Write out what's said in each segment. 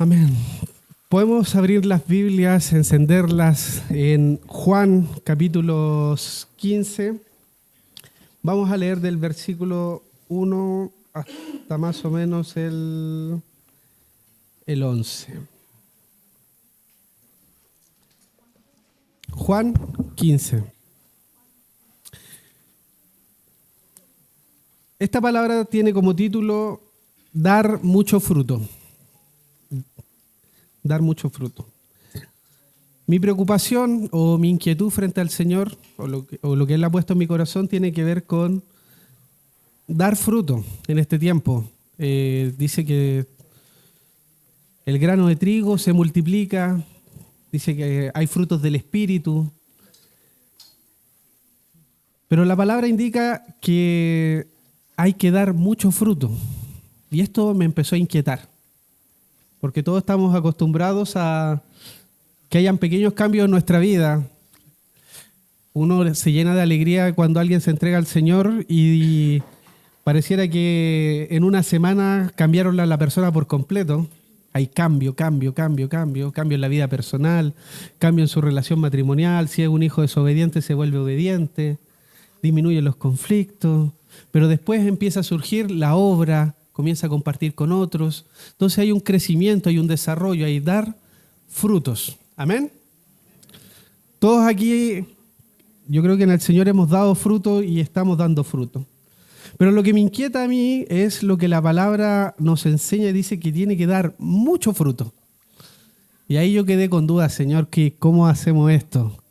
Amén. Podemos abrir las Biblias, encenderlas en Juan capítulo 15. Vamos a leer del versículo 1 hasta más o menos el 11. Juan 15. Esta palabra tiene como título dar mucho fruto. Dar mucho fruto. Mi preocupación o mi inquietud frente al Señor, o lo que Él ha puesto en mi corazón, tiene que ver con dar fruto en este tiempo. Dice que el grano de trigo se multiplica, dice que hay frutos del Espíritu, pero la palabra indica que hay que dar mucho fruto. Y esto me empezó a inquietar. Porque todos estamos acostumbrados a que hayan pequeños cambios en nuestra vida. Uno se llena de alegría cuando alguien se entrega al Señor y pareciera que en una semana cambiaron a la persona por completo. Hay cambio en la vida personal, cambio en su relación matrimonial. Si es un hijo desobediente, se vuelve obediente, disminuyen los conflictos, pero después empieza a surgir la obra, comienza a compartir con otros. Entonces hay un crecimiento, hay un desarrollo, hay dar frutos. Amén. Todos aquí, yo creo que en el Señor hemos dado fruto y estamos dando fruto. Pero lo que me inquieta a mí es lo que la palabra nos enseña y dice que tiene que dar mucho fruto. Y ahí yo quedé con dudas, Señor, que ¿cómo hacemos esto?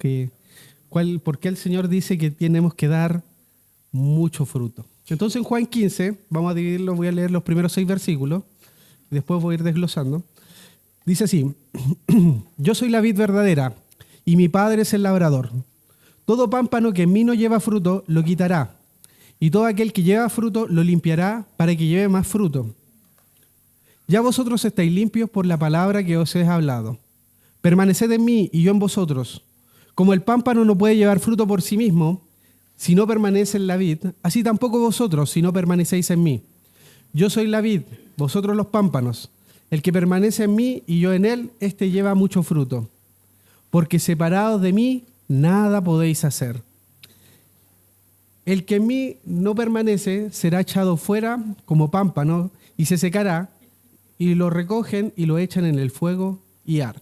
¿Por qué el Señor dice que tenemos que dar mucho fruto? Entonces en Juan 15, vamos a dividirlo, voy a leer los primeros 6 versículos, y después voy a ir desglosando. Dice así: yo soy la vid verdadera, y mi Padre es el labrador. Todo pámpano que en mí no lleva fruto, lo quitará, y todo aquel que lleva fruto, lo limpiará para que lleve más fruto. Ya vosotros estáis limpios por la palabra que os he hablado. Permaneced en mí, y yo en vosotros. Como el pámpano no puede llevar fruto por sí mismo, si no permanece en la vid, así tampoco vosotros, si no permanecéis en mí. Yo soy la vid, vosotros los pámpanos. El que permanece en mí y yo en él, éste lleva mucho fruto. Porque separados de mí, nada podéis hacer. El que en mí no permanece será echado fuera como pámpano y se secará, y lo recogen y lo echan en el fuego y arde.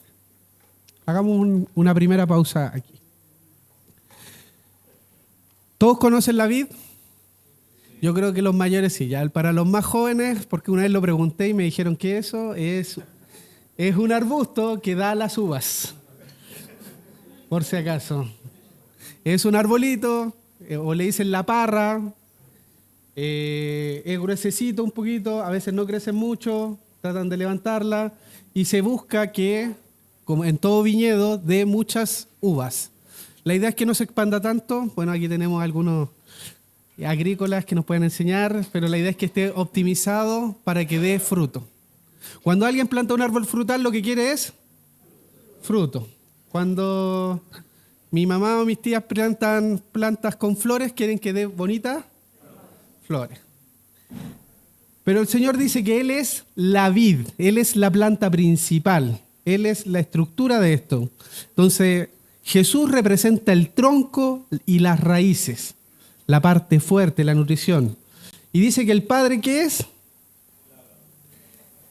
Hagamos una primera pausa aquí. ¿Todos conocen la vid? Yo creo que los mayores sí. Ya para los más jóvenes, porque una vez lo pregunté y me dijeron que eso es un arbusto que da las uvas. Por si acaso. Es un arbolito, o le dicen la parra, es gruesecito un poquito, a veces no crece mucho, tratan de levantarla y se busca que, como en todo viñedo, dé muchas uvas. La idea es que no se expanda tanto. Bueno, aquí tenemos algunos agrícolas que nos pueden enseñar, pero la idea es que esté optimizado para que dé fruto. Cuando alguien planta un árbol frutal, lo que quiere es fruto. Cuando mi mamá o mis tías plantan plantas con flores, quieren que dé bonitas flores. Pero el Señor dice que Él es la vid, Él es la planta principal, Él es la estructura de esto. Entonces, Jesús representa el tronco y las raíces, la parte fuerte, la nutrición. Y dice que el Padre, ¿qué es?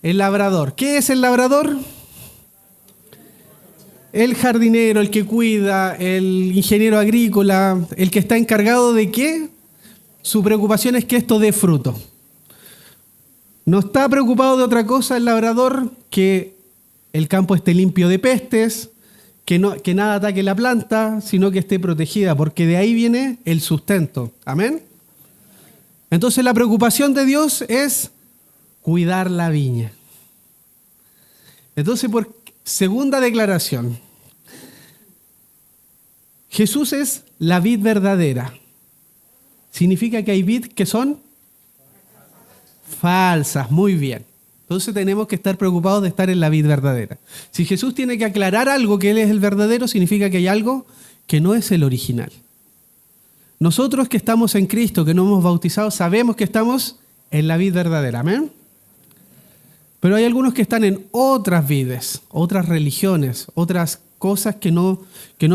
El labrador. ¿Qué es el labrador? El jardinero, el que cuida, el ingeniero agrícola, el que está encargado de qué? Su preocupación es que esto dé fruto. No está preocupado de otra cosa el labrador, que el campo esté limpio de pestes, que nada ataque la planta, sino que esté protegida, porque de ahí viene el sustento. ¿Amén? Entonces la preocupación de Dios es cuidar la viña. Entonces, por segunda declaración, Jesús es la vid verdadera. Significa que hay vid que son falsas. Muy bien. Entonces tenemos que estar preocupados de estar en la vid verdadera. Si Jesús tiene que aclarar algo que Él es el verdadero, significa que hay algo que no es el original. Nosotros que estamos en Cristo, que no hemos bautizado, sabemos que estamos en la vid verdadera. ¿Amén? Pero hay algunos que están en otras vides, otras religiones, otras cosas que no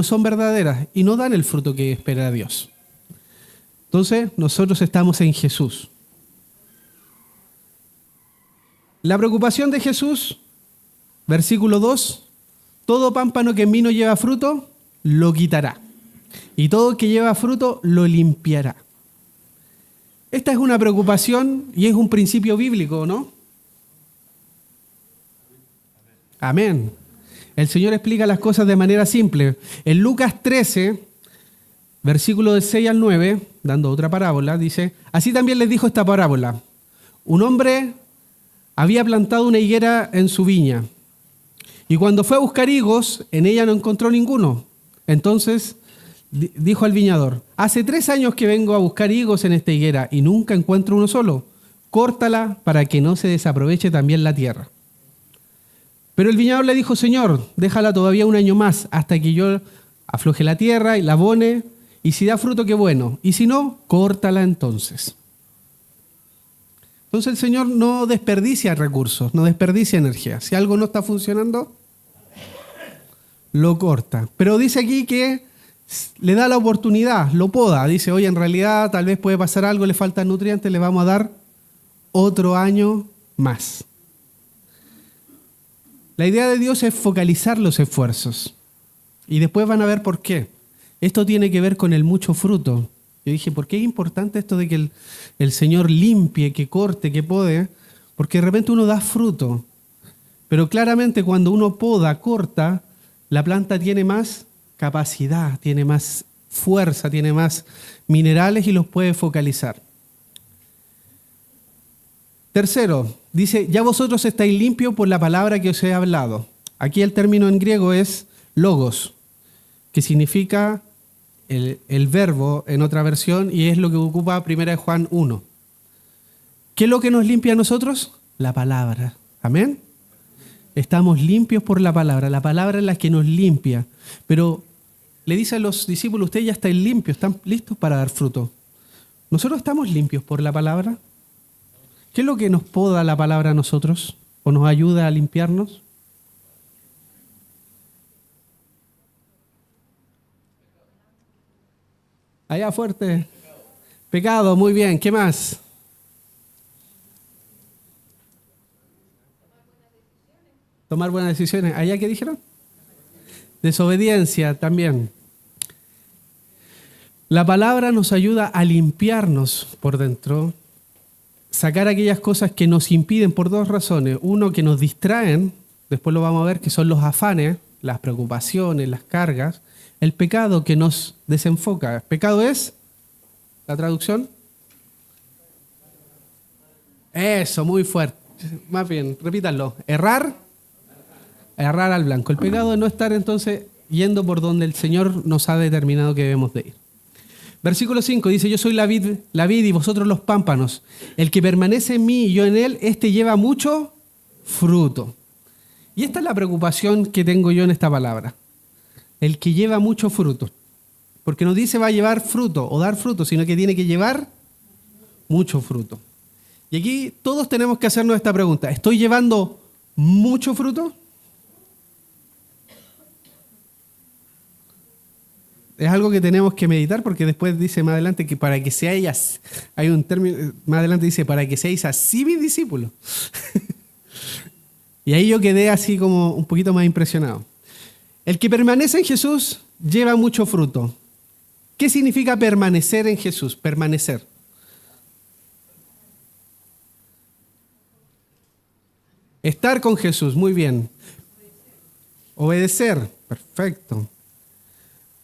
son verdaderas y no dan el fruto que espera Dios. Entonces, nosotros estamos en Jesús. La preocupación de Jesús, versículo 2, todo pámpano que en mí no lleva fruto, lo quitará. Y todo que lleva fruto, lo limpiará. Esta es una preocupación y es un principio bíblico, ¿no? Amén. El Señor explica las cosas de manera simple. En Lucas 13, versículo del 6 al 9, dando otra parábola, dice, así también les dijo esta parábola. Un hombre había plantado una higuera en su viña y cuando fue a buscar higos, en ella no encontró ninguno. Entonces dijo al viñador, hace 3 años que vengo a buscar higos en esta higuera y nunca encuentro uno solo. Córtala para que no se desaproveche también la tierra. Pero el viñador le dijo, Señor, déjala todavía 1 año más hasta que yo afloje la tierra y la abone, y si da fruto, qué bueno, y si no, córtala entonces. Entonces el Señor no desperdicia recursos, no desperdicia energía. Si algo no está funcionando, lo corta. Pero dice aquí que le da la oportunidad, lo poda. Dice, oye, en realidad tal vez puede pasar algo, le faltan nutrientes, le vamos a dar otro año más. La idea de Dios es focalizar los esfuerzos. Y después van a ver por qué. Esto tiene que ver con el mucho fruto. Yo dije, ¿por qué es importante esto de que el Señor limpie, que corte, que pode? Porque de repente uno da fruto. Pero claramente cuando uno poda, corta, la planta tiene más capacidad, tiene más fuerza, tiene más minerales y los puede focalizar. Tercero, dice, ya vosotros estáis limpios por la palabra que os he hablado. Aquí el término en griego es logos, que significa el verbo en otra versión y es lo que ocupa 1 Juan 1. ¿Qué es lo que nos limpia a nosotros? La palabra. ¿Amén? Estamos limpios por la palabra es la que nos limpia. Pero le dice a los discípulos, ustedes ya están limpios, están listos para dar fruto. ¿Nosotros estamos limpios por la palabra? ¿Qué es lo que nos poda la palabra a nosotros o nos ayuda a limpiarnos? Allá fuerte. Pecado, muy bien. ¿Qué más? Tomar buenas decisiones. ¿Allá qué dijeron? Desobediencia también. La palabra nos ayuda a limpiarnos por dentro, sacar aquellas cosas que nos impiden por 2 razones. Uno, que nos distraen, después lo vamos a ver, que son los afanes, las preocupaciones, las cargas. El pecado que nos desenfoca. Pecado es, la traducción. Eso, muy fuerte. Más bien, repítanlo. Errar al blanco. El pecado es no estar entonces yendo por donde el Señor nos ha determinado que debemos de ir. Versículo 5 dice, yo soy la vid y vosotros los pámpanos. El que permanece en mí y yo en él, este lleva mucho fruto. Y esta es la preocupación que tengo yo en esta palabra. El que lleva mucho fruto. Porque no dice va a llevar fruto o dar fruto, sino que tiene que llevar mucho fruto. Y aquí todos tenemos que hacernos esta pregunta. ¿Estoy llevando mucho fruto? Es algo que tenemos que meditar porque después dice más adelante que para que seáis, hay un término, más adelante dice, para que seáis así mis discípulos. Y ahí yo quedé así como un poquito más impresionado. El que permanece en Jesús lleva mucho fruto. ¿Qué significa permanecer en Jesús? Permanecer. Estar con Jesús, muy bien. Obedecer, perfecto.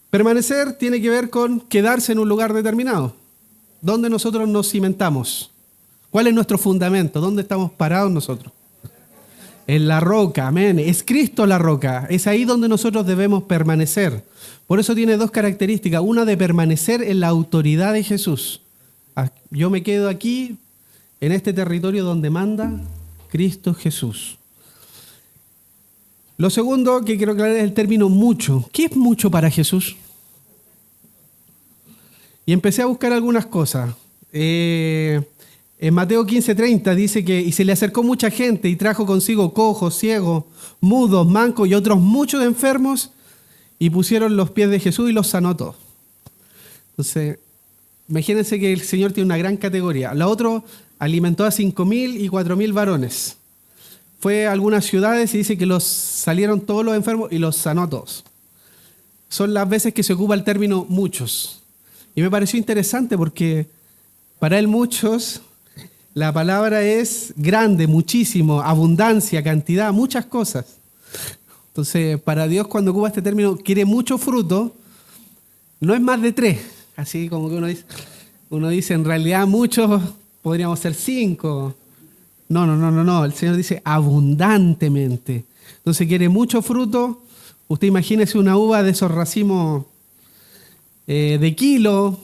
Permanecer tiene que ver con quedarse en un lugar determinado. ¿Dónde nosotros nos cimentamos? ¿Cuál es nuestro fundamento? ¿Dónde estamos parados nosotros? En la roca, amén. Es Cristo la roca. Es ahí donde nosotros debemos permanecer. Por eso tiene 2 características. Una de permanecer en la autoridad de Jesús. Yo me quedo aquí, en este territorio donde manda Cristo Jesús. Lo segundo que quiero aclarar es el término mucho. ¿Qué es mucho para Jesús? Y empecé a buscar algunas cosas. En Mateo 15:30 dice que y se le acercó mucha gente y trajo consigo cojos, ciegos, mudos, mancos y otros muchos enfermos y pusieron los pies de Jesús y los sanó a todos. Entonces, imagínense que el Señor tiene una gran categoría. La otra alimentó a 5.000 y 4.000 varones. Fue a algunas ciudades y dice que los salieron todos los enfermos y los sanó a todos. Son las veces que se ocupa el término muchos. Y me pareció interesante porque para él muchos, la palabra es grande, muchísimo, abundancia, cantidad, muchas cosas. Entonces, para Dios cuando ocupa este término, quiere mucho fruto, no es más de 3. Así como que uno dice en realidad muchos, podríamos ser 5. No. El Señor dice abundantemente. Entonces quiere mucho fruto. Usted imagínese una uva de esos racimos de kilo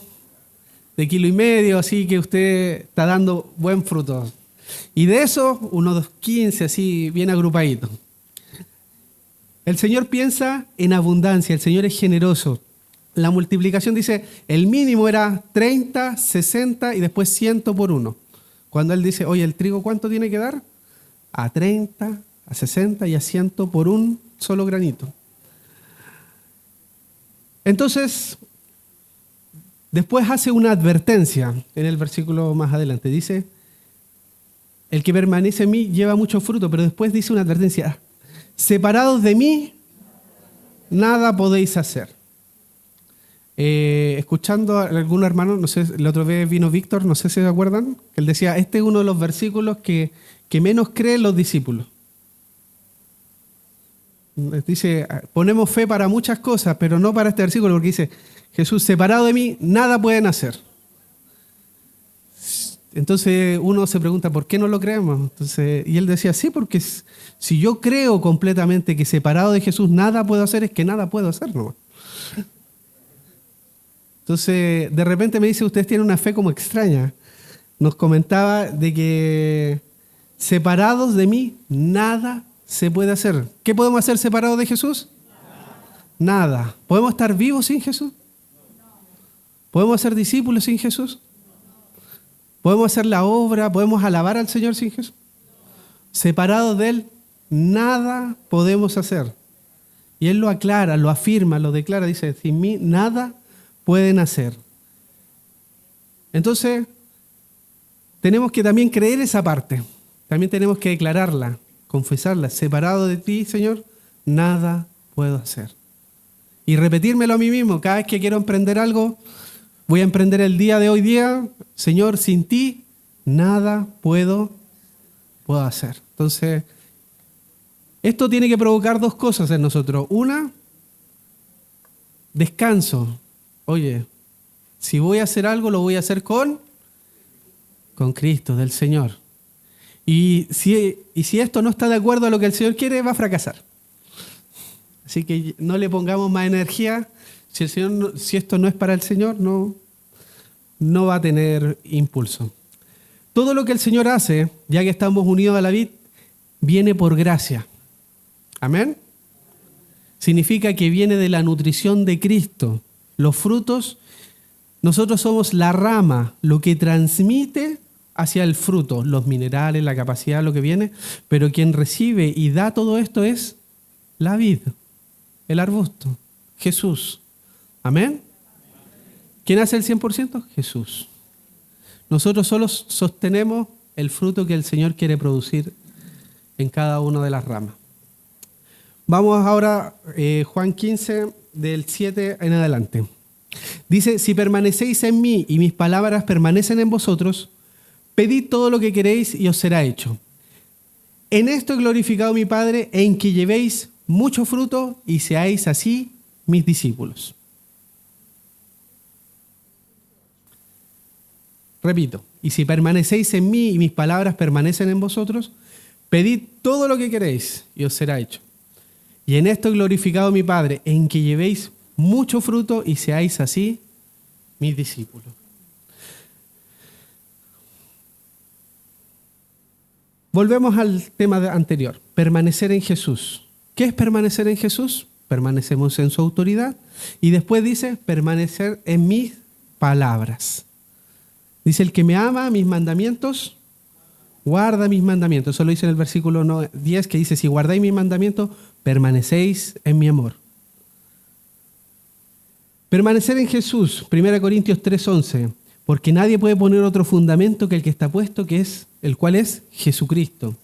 y medio, así que usted está dando buen fruto. Y de eso, unos 15, así bien agrupaditos. El Señor piensa en abundancia, el Señor es generoso. La multiplicación dice, el mínimo era 30, 60 y después 100 por 1. Cuando Él dice, oye, ¿el trigo cuánto tiene que dar? A 30, a 60 y a 100 por un solo granito. Entonces, después hace una advertencia en el versículo más adelante. Dice, el que permanece en mí lleva mucho fruto, pero después dice una advertencia. Separados de mí, nada podéis hacer. Escuchando a algunos hermanos, no sé, la otra vez vino Víctor, no sé si se acuerdan, que él decía, este es uno de los versículos que menos creen los discípulos. Dice, ponemos fe para muchas cosas, pero no para este versículo, porque dice, Jesús, separado de mí, nada pueden hacer. Entonces uno se pregunta, ¿por qué no lo creemos? Entonces, y él decía, sí, porque si yo creo completamente que separado de Jesús nada puedo hacer, es que nada puedo hacer, ¿no? Entonces, de repente me dice, ustedes tienen una fe como extraña. Nos comentaba de que separados de mí, nada se puede hacer. ¿Qué podemos hacer separados de Jesús? Nada. ¿Podemos estar vivos sin Jesús? ¿Podemos ser discípulos sin Jesús? ¿Podemos hacer la obra? ¿Podemos alabar al Señor sin Jesús? Separados de Él, nada podemos hacer. Y Él lo aclara, lo afirma, lo declara. Dice, sin mí nada pueden hacer. Entonces, tenemos que también creer esa parte. También tenemos que declararla, confesarla. Separado de ti, Señor, nada puedo hacer. Y repetírmelo a mí mismo. Cada vez que quiero emprender algo, voy a emprender el día de hoy día. Señor, sin ti, nada puedo hacer. Entonces, esto tiene que provocar dos cosas en nosotros. Una, descanso. Oye, si voy a hacer algo, lo voy a hacer con Cristo, del Señor. Y si esto no está de acuerdo a lo que el Señor quiere, va a fracasar. Así que no le pongamos más energía. Si esto no es para el Señor, no va a tener impulso. Todo lo que el Señor hace, ya que estamos unidos a la vid, viene por gracia. Amén. Significa que viene de la nutrición de Cristo. Los frutos, nosotros somos la rama, lo que transmite hacia el fruto, los minerales, la capacidad, lo que viene, pero quien recibe y da todo esto es la vid, el arbusto, Jesús. Amén. ¿Quién hace el 100%? Jesús. Nosotros solo sostenemos el fruto que el Señor quiere producir en cada una de las ramas. Vamos ahora, Juan 15, del 7 en adelante. Dice, si permanecéis en mí y mis palabras permanecen en vosotros, pedid todo lo que queréis y os será hecho. En esto he glorificado a mi Padre, en que llevéis mucho fruto y seáis así mis discípulos. Repito, y si permanecéis en mí y mis palabras permanecen en vosotros, pedid todo lo que queréis y os será hecho. Y en esto he glorificado a mi Padre, en que llevéis mucho fruto y seáis así mis discípulos. Volvemos al tema anterior, permanecer en Jesús. ¿Qué es permanecer en Jesús? Permanecemos en su autoridad. Y después dice, permanecer en mis palabras. Dice, el que me ama, mis mandamientos, guarda mis mandamientos. Eso lo dice en el versículo 10, que dice, si guardáis mis mandamientos, permanecéis en mi amor. Permanecer en Jesús, 1 Corintios 3:11, porque nadie puede poner otro fundamento que el que está puesto, que es el cual es Jesucristo.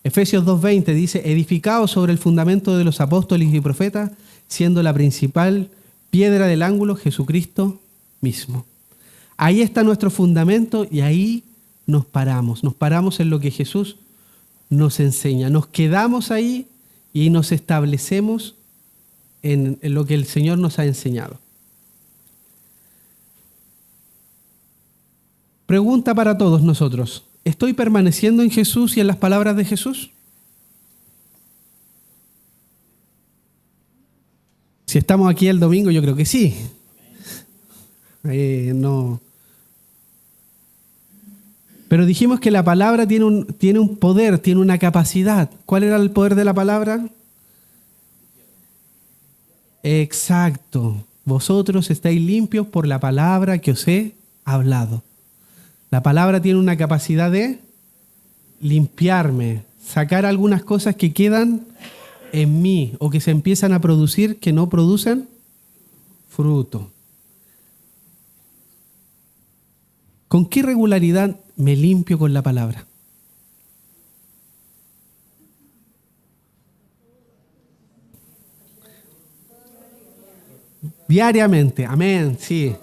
Efesios 2:20 dice, edificados sobre el fundamento de los apóstoles y profetas, siendo la principal piedra del ángulo Jesucristo mismo. Ahí está nuestro fundamento y ahí nos paramos en lo que Jesús nos enseña, nos quedamos ahí y nos establecemos en lo que el Señor nos ha enseñado. Pregunta para todos nosotros, ¿estoy permaneciendo en Jesús y en las palabras de Jesús? Si estamos aquí el domingo, yo creo que sí. No. Pero dijimos que la palabra tiene un poder, tiene una capacidad. ¿Cuál era el poder de la palabra? Exacto. Vosotros estáis limpios por la palabra que os he hablado. La palabra tiene una capacidad de limpiarme, sacar algunas cosas que quedan en mí o que se empiezan a producir que no producen fruto. ¿Con qué regularidad me limpio con la palabra? Diariamente, amén, sí.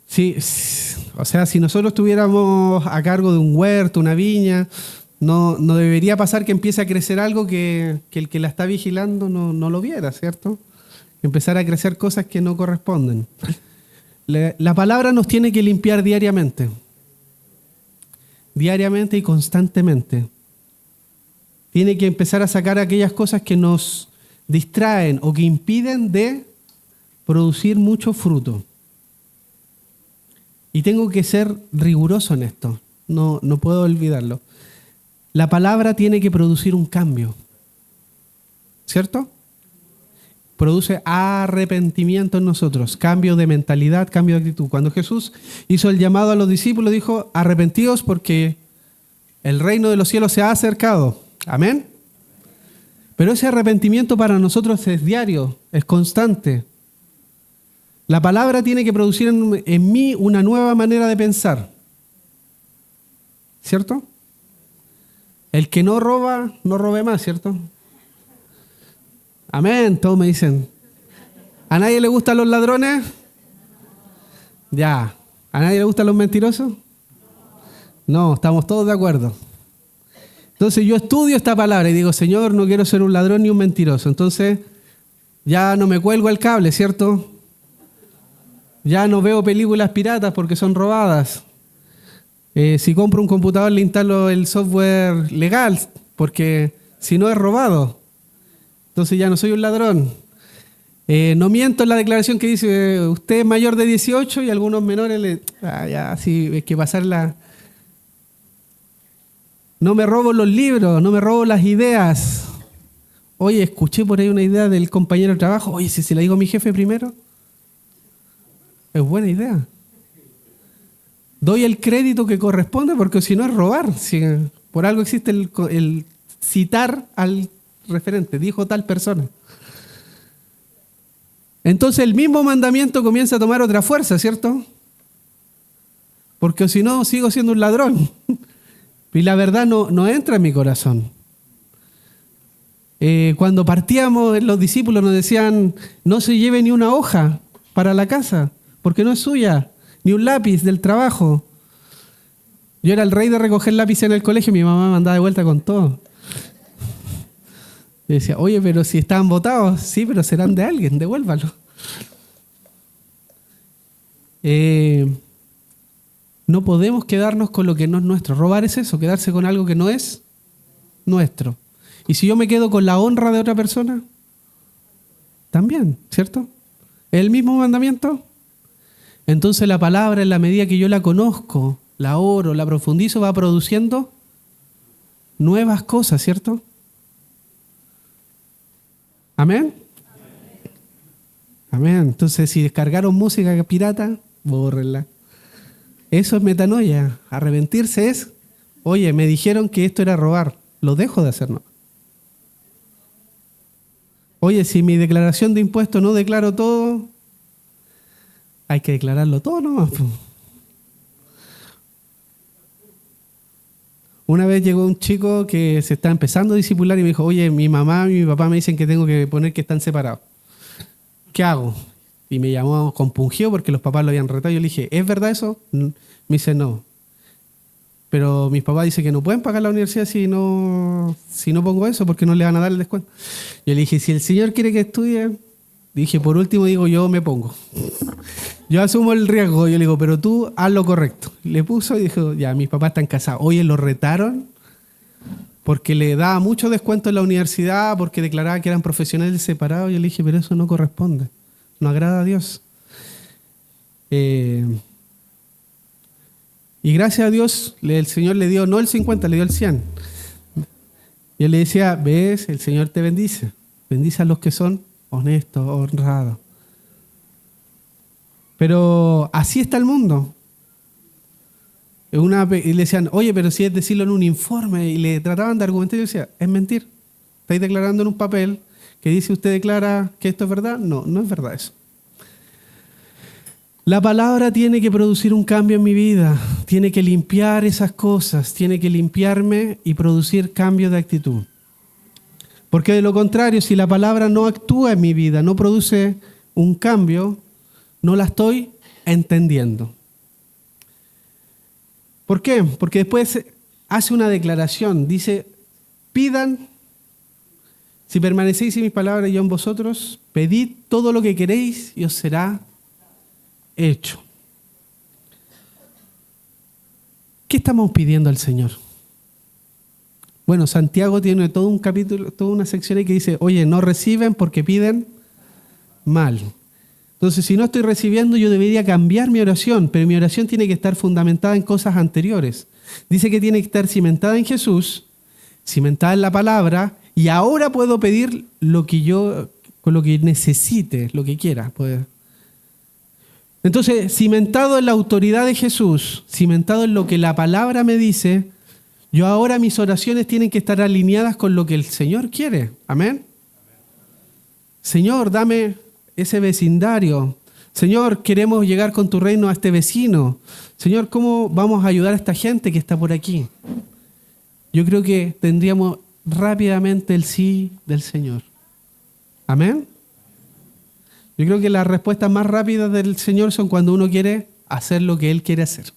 Sí, o sea, si nosotros estuviéramos a cargo de un huerto, una viña, no debería pasar que empiece a crecer algo que el que la está vigilando no lo viera, ¿cierto? Empezar a crecer cosas que no corresponden. La palabra nos tiene que limpiar diariamente. Diariamente y constantemente. Tiene que empezar a sacar aquellas cosas que nos distraen o que impiden de producir mucho fruto. Y tengo que ser riguroso en esto, no puedo olvidarlo. La palabra tiene que producir un cambio, ¿cierto? Produce arrepentimiento en nosotros, cambio de mentalidad, cambio de actitud. Cuando Jesús hizo el llamado a los discípulos, dijo, arrepentíos porque el reino de los cielos se ha acercado. Amén. Pero ese arrepentimiento para nosotros es diario, es constante. La palabra tiene que producir en mí una nueva manera de pensar. ¿Cierto? El que no roba, no robe más, ¿cierto? Amén, todos me dicen. ¿A nadie le gustan los ladrones? Ya. ¿A nadie le gustan los mentirosos? No, estamos todos de acuerdo. Entonces yo estudio esta palabra y digo, Señor, no quiero ser un ladrón ni un mentiroso. Entonces ya no me cuelgo el cable, ¿cierto? Ya no veo películas piratas porque son robadas. Si compro un computador le instalo el software legal porque si no es robado. Entonces ya no soy un ladrón. No miento en la declaración que dice usted es mayor de 18 y algunos menores ya, sí, hay que pasarla. No me robo los libros, no me robo las ideas. Oye, escuché por ahí una idea del compañero de trabajo. Oye, si se la digo a mi jefe primero. Es buena idea. Doy el crédito que corresponde porque si no es robar. Si por algo existe el citar al referente. Dijo tal persona. Entonces el mismo mandamiento comienza a tomar otra fuerza, ¿cierto? Porque si no sigo siendo un ladrón. Y la verdad no entra en mi corazón. Cuando partíamos, los discípulos nos decían, no se lleve ni una hoja para la casa, porque no es suya, ni un lápiz del trabajo. Yo era el rey de recoger lápices en el colegio, mi mamá me mandaba de vuelta con todo. Y decía, oye, pero si estaban botados, sí, pero serán de alguien, devuélvalo. No podemos quedarnos con lo que no es nuestro. Robar es eso, quedarse con algo que no es nuestro. Y si yo me quedo con la honra de otra persona, también, ¿cierto? ¿Es el mismo mandamiento? Entonces la palabra, en la medida que yo la conozco, la oro, la profundizo, va produciendo nuevas cosas, ¿cierto? ¿Amén? Amén. Entonces, si descargaron música pirata, bórrenla. Eso es metanoia. Arrepentirse es, oye, me dijeron que esto era robar, lo dejo de hacer, ¿no? Oye, si mi declaración de impuestos no declaro todo, hay que declararlo todo nomás. Una vez llegó un chico que se está empezando a discipular y me dijo, oye, mi mamá y mi papá me dicen que tengo que poner que están separados. ¿Qué hago? Y me llamó compungido porque los papás lo habían retado. Yo le dije, ¿es verdad eso? Me dice, no. Pero mis papás dicen que no pueden pagar la universidad si no pongo eso, porque no le van a dar el descuento. Yo le dije, si el Señor quiere que estudie, dije, por último digo, yo me pongo. Yo asumo el riesgo. Yo le digo, pero tú haz lo correcto. Le puso y dijo, ya, mis papás están casados. Oye, lo retaron porque le daba mucho descuento en la universidad, porque declaraba que eran profesionales separados. Yo le dije, pero eso no corresponde. No agrada a Dios. Y gracias a Dios, el Señor le dio, no el 50, le dio el 100. Y él le decía, ves, el Señor te bendice. Bendice a los que son honestos, honrados. Pero así está el mundo. Y le decían, oye, pero si es decirlo en un informe, y le trataban de argumentar, y yo decía, es mentir. Estáis declarando en un papel que dice, usted declara que esto es verdad. No, no es verdad eso. La palabra tiene que producir un cambio en mi vida, tiene que limpiar esas cosas, tiene que limpiarme y producir cambio de actitud. Porque de lo contrario, si la palabra no actúa en mi vida, no produce un cambio, no la estoy entendiendo. ¿Por qué? Porque después hace una declaración, dice, pidan, si permanecéis en mis palabras y yo en vosotros, pedid todo lo que queréis y os será hecho. ¿Qué estamos pidiendo al Señor? Bueno, Santiago tiene todo un capítulo, toda una sección ahí que dice, oye, no reciben porque piden mal. Entonces, si no estoy recibiendo, yo debería cambiar mi oración, pero mi oración tiene que estar fundamentada en cosas anteriores. Dice que tiene que estar cimentada en Jesús, cimentada en la palabra, y ahora puedo pedir lo que yo, con lo que necesite, lo que quiera. Entonces, cimentado en la autoridad de Jesús, cimentado en lo que la palabra me dice, yo ahora mis oraciones tienen que estar alineadas con lo que el Señor quiere. Amén. Señor, dame ese vecindario. Señor, queremos llegar con tu reino a este vecino. Señor, ¿cómo vamos a ayudar a esta gente que está por aquí? Yo creo que tendríamos rápidamente el sí del Señor. Amén. Yo creo que las respuestas más rápidas del Señor son cuando uno quiere hacer lo que Él quiere hacer.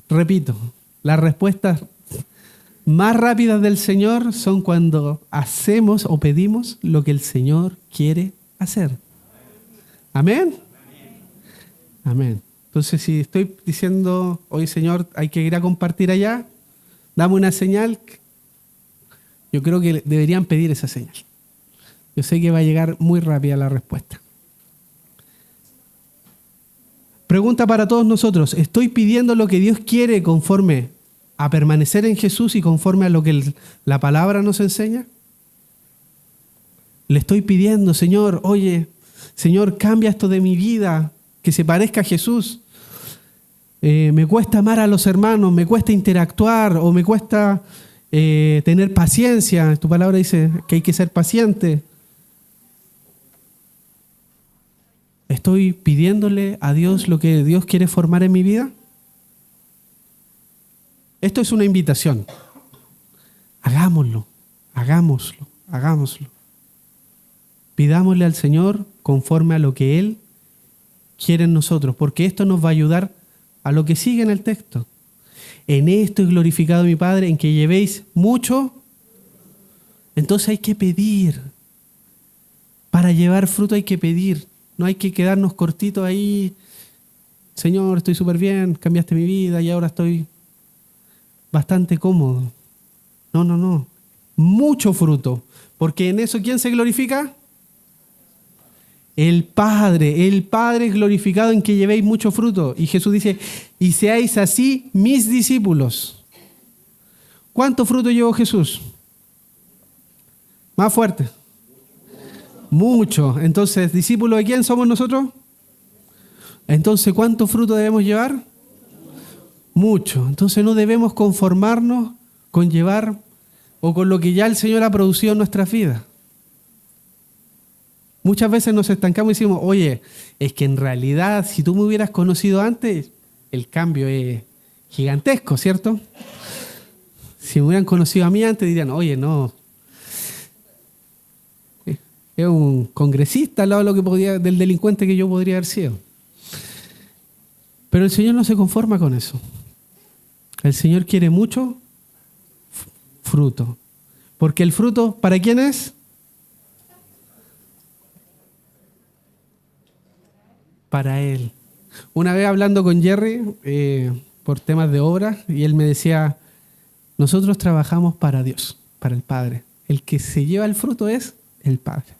Repito, las respuestas más rápidas del Señor son cuando hacemos o pedimos lo que el Señor quiere hacer. ¿Amén? Amén. Entonces, si estoy diciendo, oye Señor, hay que ir a compartir allá, dame una señal, yo creo que deberían pedir esa señal. Yo sé que va a llegar muy rápida la respuesta. Pregunta para todos nosotros, ¿estoy pidiendo lo que Dios quiere conforme a permanecer en Jesús y conforme a lo que la palabra nos enseña? Le estoy pidiendo, Señor, oye, Señor, cambia esto de mi vida, que se parezca a Jesús. Me cuesta amar a los hermanos, me cuesta interactuar o me cuesta tener paciencia. Tu palabra dice que hay que ser paciente. ¿Estoy pidiéndole a Dios lo que Dios quiere formar en mi vida? Esto es una invitación. Hagámoslo, hagámoslo, hagámoslo. Pidámosle al Señor conforme a lo que Él quiere en nosotros, porque esto nos va a ayudar a lo que sigue en el texto. En esto es glorificado mi Padre, en que llevéis mucho. Entonces hay que pedir. Para llevar fruto hay que pedir. No hay que quedarnos cortitos ahí. Señor, estoy súper bien, cambiaste mi vida y ahora estoy bastante cómodo. No, no, no. Mucho fruto. Porque en eso, ¿quién se glorifica? El Padre es glorificado en que llevéis mucho fruto. Y Jesús dice, y seáis así mis discípulos. ¿Cuánto fruto llevó Jesús? Más fuerte. Mucho. Entonces, ¿discípulos de quién somos nosotros? Entonces, ¿cuánto fruto debemos llevar? Mucho. Entonces no debemos conformarnos con llevar o con lo que ya el Señor ha producido en nuestras vidas. Muchas veces nos estancamos y decimos, oye, es que en realidad si tú me hubieras conocido antes, el cambio es gigantesco, ¿cierto? Si me hubieran conocido a mí antes, dirían, oye, no, es un congresista al lado de lo que del delincuente que yo podría haber sido. Pero el Señor no se conforma con eso. El Señor quiere mucho fruto. Porque el fruto, ¿para quién es? Para Él. Una vez hablando con Jerry por temas de obra, y él me decía, nosotros trabajamos para Dios, para el Padre. El que se lleva el fruto es el Padre.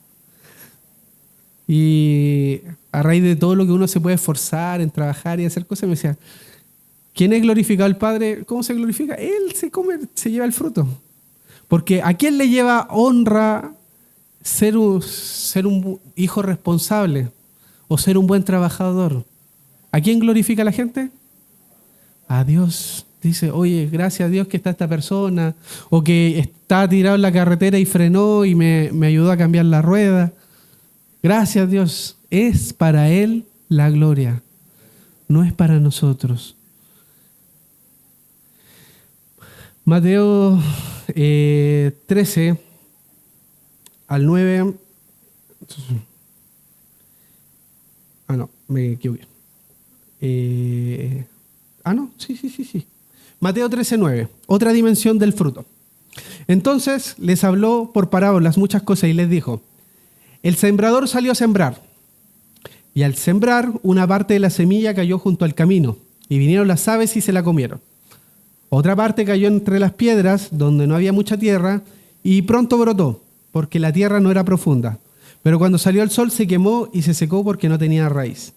Y a raíz de todo lo que uno se puede esforzar en trabajar y hacer cosas, me decía, ¿quién es glorificado al Padre? ¿Cómo se glorifica? Él se lleva el fruto. Porque ¿a quién le lleva honra ser un hijo responsable o ser un buen trabajador? ¿A quién glorifica la gente? A Dios. Dice, oye, gracias a Dios que está esta persona, o que está tirado en la carretera y frenó y me ayudó a cambiar la rueda. Gracias a Dios. Es para Él la gloria, no es para nosotros. Mateo 13 al 9. No, me equivoqué. Sí. Mateo 13, 9. Otra dimensión del fruto. Entonces les habló por parábolas muchas cosas y les dijo, el sembrador salió a sembrar. Y al sembrar, una parte de la semilla cayó junto al camino, y vinieron las aves y se la comieron. Otra parte cayó entre las piedras, donde no había mucha tierra, y pronto brotó, porque la tierra no era profunda. Pero cuando salió el sol se quemó y se secó porque no tenía raíz.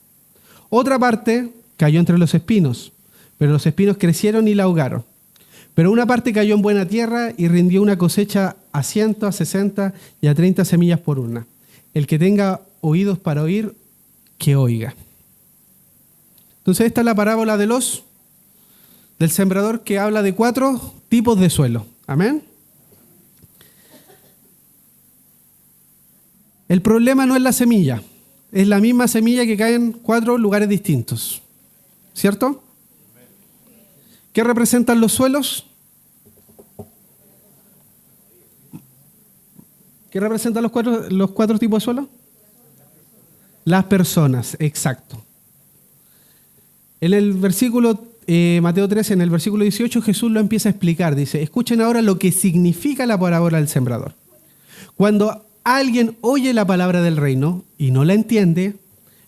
Otra parte cayó entre los espinos, pero los espinos crecieron y la ahogaron. Pero una parte cayó en buena tierra y rindió una cosecha a 100, a 60 y a 30 semillas por una. El que tenga oídos para oír, que oiga. Entonces esta es la parábola del sembrador, que habla de 4 tipos de suelo. Amén. El problema no es la semilla, es la misma semilla que cae en 4 lugares distintos. ¿Cierto? ¿Qué representan los suelos? ¿Qué representan los cuatro tipos de suelo? Las personas, exacto. En el versículo, Mateo 13, en el versículo 18, Jesús lo empieza a explicar. Dice, escuchen ahora lo que significa la parábola del sembrador. Cuando alguien oye la palabra del reino y no la entiende,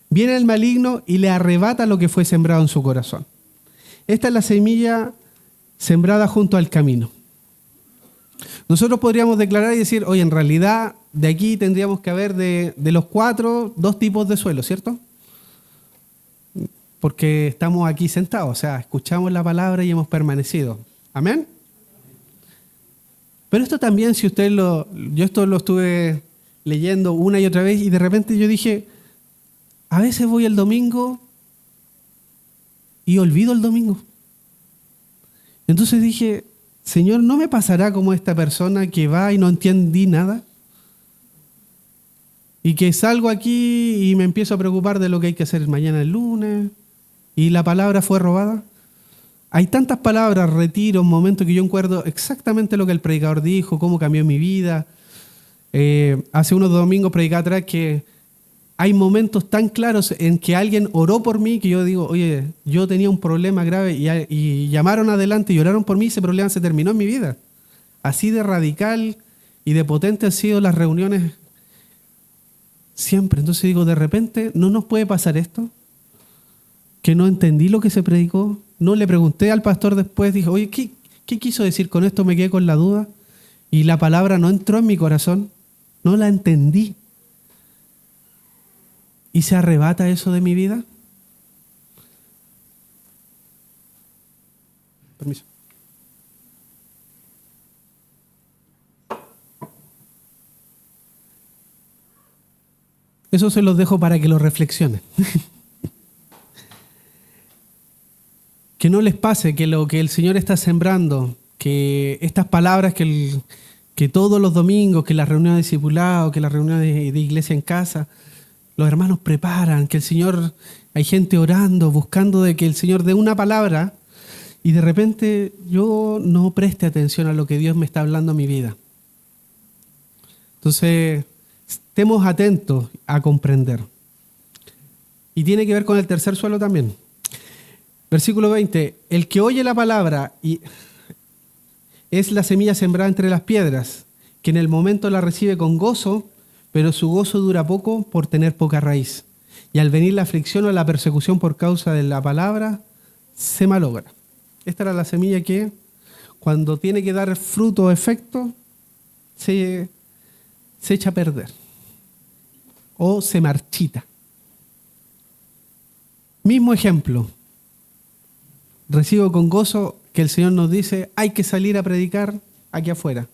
viene el maligno y le arrebata lo que fue sembrado en su corazón. Esta es la semilla sembrada junto al camino. Nosotros podríamos declarar y decir, oye, en realidad de aquí tendríamos que haber de los 4, 2 tipos de suelo, ¿cierto? Porque estamos aquí sentados, o sea, escuchamos la palabra y hemos permanecido. ¿Amén? Pero esto también, si usted yo esto lo estuve leyendo una y otra vez y de repente yo dije, a veces voy el domingo y olvido el domingo. Entonces dije, Señor, ¿no me pasará como esta persona que va y no entendí nada? Y que salgo aquí y me empiezo a preocupar de lo que hay que hacer mañana el lunes y la palabra fue robada. Hay tantas palabras, retiros, momentos que yo encuentro exactamente lo que el predicador dijo, cómo cambió mi vida. Hace unos domingos predicaba atrás que hay momentos tan claros en que alguien oró por mí que yo digo, oye, yo tenía un problema grave y llamaron adelante y oraron por mí y ese problema se terminó en mi vida. Así de radical y de potente han sido las reuniones siempre. Entonces digo, de repente, ¿no nos puede pasar esto? Que no entendí lo que se predicó. No le pregunté al pastor después, dije, oye, ¿qué quiso decir con esto? Me quedé con la duda. Y la palabra no entró en mi corazón. No la entendí. ¿Y se arrebata eso de mi vida? Permiso. Eso se los dejo para que lo reflexionen. que no les pase que lo que el Señor está sembrando, que estas palabras que todos los domingos, que las reuniones de discipulado, que las reuniones de iglesia en casa, los hermanos preparan, que el Señor, hay gente orando, buscando de que el Señor dé una palabra y de repente yo no preste atención a lo que Dios me está hablando a mi vida. Entonces, estemos atentos a comprender. Y tiene que ver con el tercer suelo también. Versículo 20, el que oye la palabra y es la semilla sembrada entre las piedras, que en el momento la recibe con gozo, pero su gozo dura poco por tener poca raíz. Y al venir la aflicción o la persecución por causa de la palabra, se malogra. Esta era la semilla que, cuando tiene que dar fruto o efecto, se echa a perder o se marchita. Mismo ejemplo. Recibo con gozo que el Señor nos dice, hay que salir a predicar aquí afuera.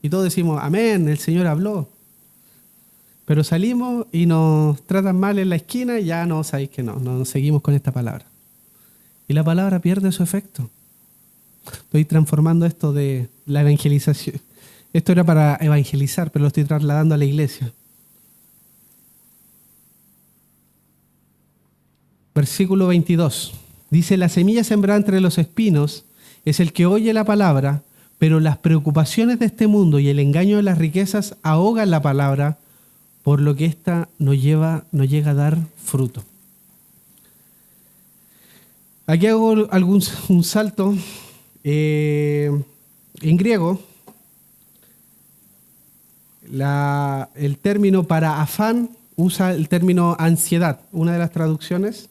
Y todos decimos, amén, el Señor habló. Pero salimos y nos tratan mal en la esquina y ya no sabéis que no seguimos con esta palabra. Y la palabra pierde su efecto. Estoy transformando esto de la evangelización. Esto era para evangelizar, pero lo estoy trasladando a la iglesia. Versículo 22. Dice, la semilla sembrada entre los espinos es el que oye la palabra, pero las preocupaciones de este mundo y el engaño de las riquezas ahogan la palabra, por lo que ésta no llega a dar fruto. Aquí hago un salto. En griego, el término para afán usa el término ansiedad. Una de las traducciones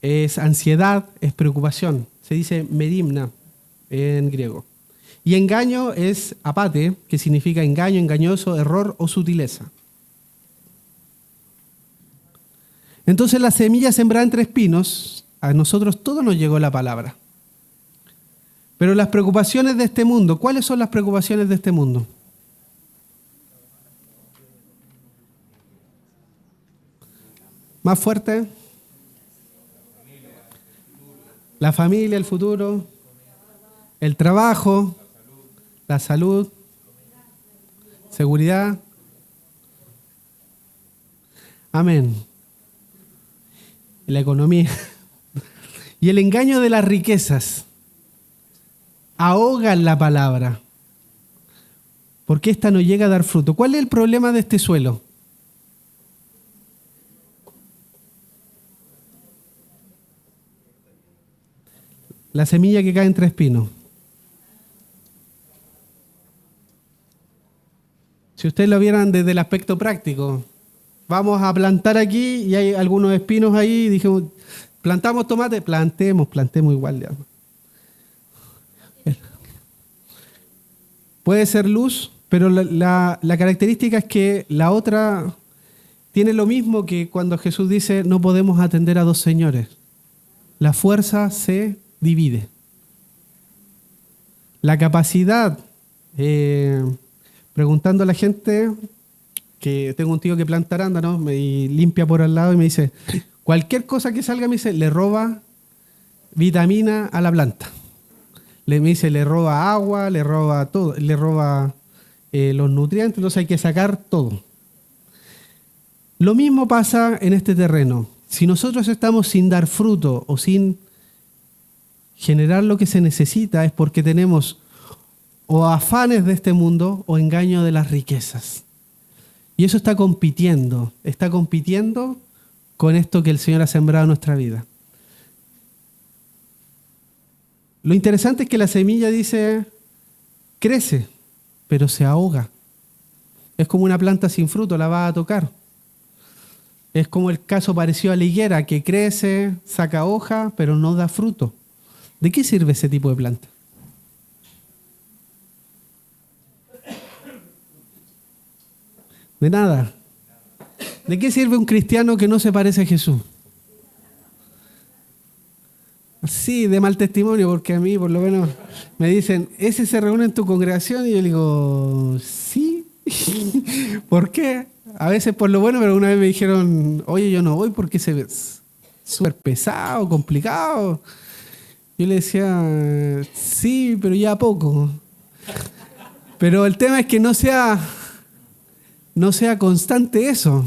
es ansiedad, es preocupación. Se dice medimna en griego. Y engaño es apate, que significa engaño, engañoso, error o sutileza. Entonces la semilla sembrada entre espinos, a nosotros todo nos llegó la palabra. Pero las preocupaciones de este mundo, ¿cuáles son las preocupaciones de este mundo? Más fuerte. La familia, el futuro, el trabajo, la salud, seguridad. Amén. La economía. Y el engaño de las riquezas ahogan la palabra, porque ésta no llega a dar fruto. ¿Cuál es el problema de este suelo? La semilla que cae entre espinos. Si ustedes lo vieran desde el aspecto práctico, vamos a plantar aquí y hay algunos espinos ahí, y dijimos, ¿plantamos tomate? Plantemos igual. Ya. Puede ser luz, pero la característica es que la otra tiene lo mismo que cuando Jesús dice, no podemos atender a dos señores. La fuerza se divide. La capacidad, preguntando a la gente, que tengo un tío que planta arándanos y limpia por al lado y me dice, cualquier cosa que salga, me dice, le roba vitamina a la planta. Me dice, le roba agua, le roba todo, le roba los nutrientes, entonces hay que sacar todo. Lo mismo pasa en este terreno. Si nosotros estamos sin dar fruto o sin generar lo que se necesita, es porque tenemos o afanes de este mundo o engaño de las riquezas. Y eso está compitiendo con esto que el Señor ha sembrado en nuestra vida. Lo interesante es que la semilla dice, crece, pero se ahoga. Es como una planta sin fruto, la va a tocar. Es como el caso parecido a la higuera, que crece, saca hoja, pero no da fruto. ¿De qué sirve ese tipo de planta? De nada. ¿De qué sirve un cristiano que no se parece a Jesús? Sí, de mal testimonio, porque a mí por lo menos me dicen, ¿ese se reúne en tu congregación? Y yo digo, sí. ¿Por qué? A veces por lo bueno, pero una vez me dijeron, oye, yo no voy porque se ves. súper pesado, complicado. Yo le decía, sí, pero ya poco. Pero el tema es que no sea constante eso.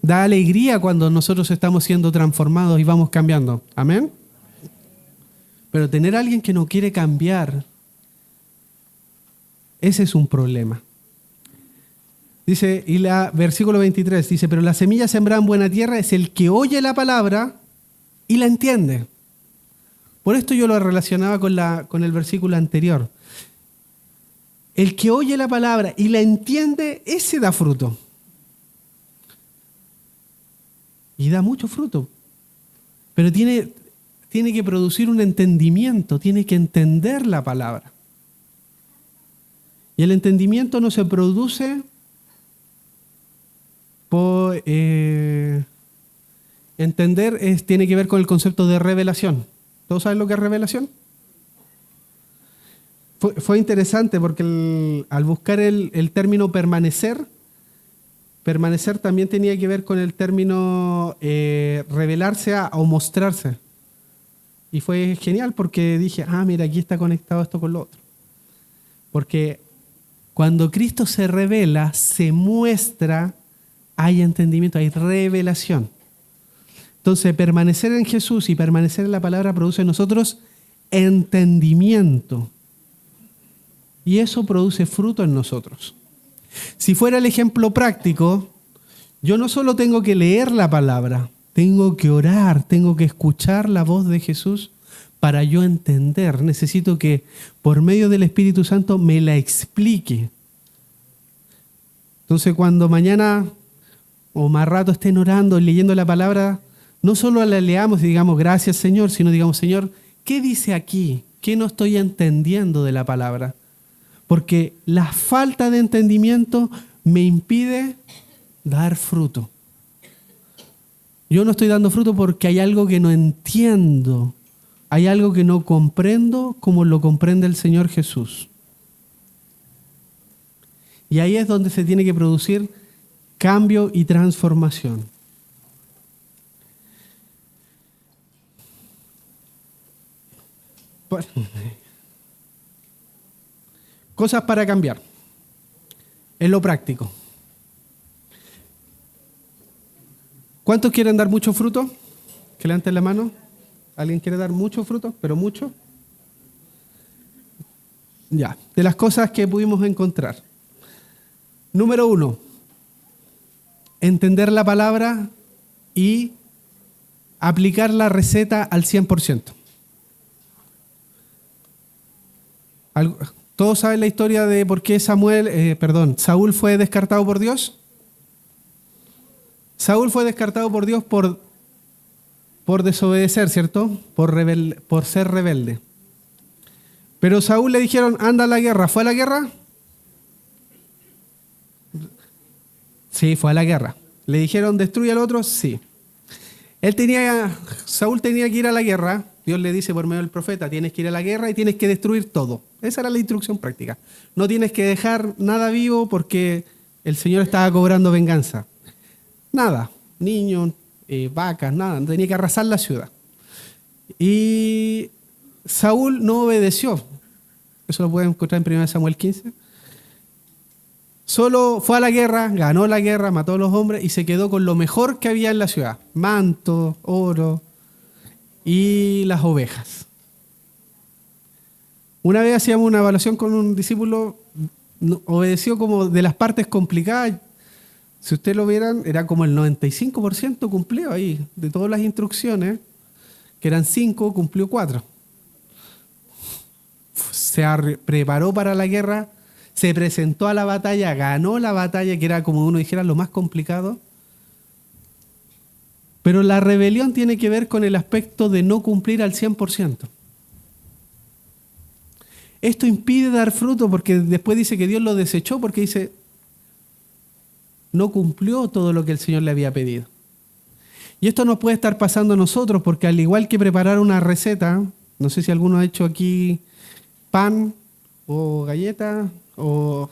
Da alegría cuando nosotros estamos siendo transformados y vamos cambiando. Amén. Pero tener a alguien que no quiere cambiar, ese es un problema. Dice, versículo 23, dice, pero la semilla sembrada en buena tierra es el que oye la palabra y la entiende. Por esto yo lo relacionaba con el versículo anterior. El que oye la palabra y la entiende, ese da fruto. Y da mucho fruto. Pero tiene que producir un entendimiento, tiene que entender la palabra. Y el entendimiento no se produce por... entender tiene que ver con el concepto de revelación. ¿Todos saben lo que es revelación? Fue interesante porque al buscar el término permanecer también tenía que ver con el término revelarse o mostrarse. Y fue genial porque dije, mira, aquí está conectado esto con lo otro. Porque cuando Cristo se revela, se muestra, hay entendimiento, hay revelación. Entonces, permanecer en Jesús y permanecer en la palabra produce en nosotros entendimiento. Y eso produce fruto en nosotros. Si fuera el ejemplo práctico, yo no solo tengo que leer la palabra, tengo que orar, tengo que escuchar la voz de Jesús para yo entender. Necesito que por medio del Espíritu Santo me la explique. Entonces, cuando mañana o más rato estén orando y leyendo la palabra, no solo la leamos y digamos gracias Señor, sino digamos Señor, ¿qué dice aquí? ¿Qué no estoy entendiendo de la palabra? Porque la falta de entendimiento me impide dar fruto. Yo no estoy dando fruto porque hay algo que no entiendo. Hay algo que no comprendo como lo comprende el Señor Jesús. Y ahí es donde se tiene que producir cambio y transformación. Cosas para cambiar. En lo práctico. ¿Cuántos quieren dar mucho fruto? Que levanten la mano. ¿Alguien quiere dar mucho fruto? ¿Pero mucho? Ya. De las cosas que pudimos encontrar. Número 1. Entender la palabra y aplicar la receta al 100%. ¿Todos saben la historia de por qué Saúl fue descartado por Dios? Saúl fue descartado por Dios por desobedecer, ¿cierto? Por ser rebelde. Pero Saúl le dijeron, anda a la guerra. ¿Fue a la guerra? Sí, fue a la guerra. ¿Le dijeron destruye al otro? Sí. Saúl tenía que ir a la guerra. Dios le dice por medio del profeta, tienes que ir a la guerra y tienes que destruir todo. Esa era la instrucción práctica. No tienes que dejar nada vivo porque el Señor estaba cobrando venganza. Nada, niños, vacas, nada. Tenía que arrasar la ciudad. Y Saúl no obedeció. Eso lo pueden encontrar en 1 Samuel 15. Solo fue a la guerra, ganó la guerra, mató a los hombres y se quedó con lo mejor que había en la ciudad. Manto, oro y las ovejas. Una vez hacíamos una evaluación con un discípulo, obedeció como de las partes complicadas. Si ustedes lo vieran, era como el 95% cumplió ahí. De todas las instrucciones, que eran 5, cumplió 4. Se preparó para la guerra, se presentó a la batalla, ganó la batalla, que era como uno dijera lo más complicado. Pero la rebelión tiene que ver con el aspecto de no cumplir al 100%. Esto impide dar fruto porque después dice que Dios lo desechó porque dice, no cumplió todo lo que el Señor le había pedido. Y esto nos puede estar pasando a nosotros porque al igual que preparar una receta, no sé si alguno ha hecho aquí pan o galleta o...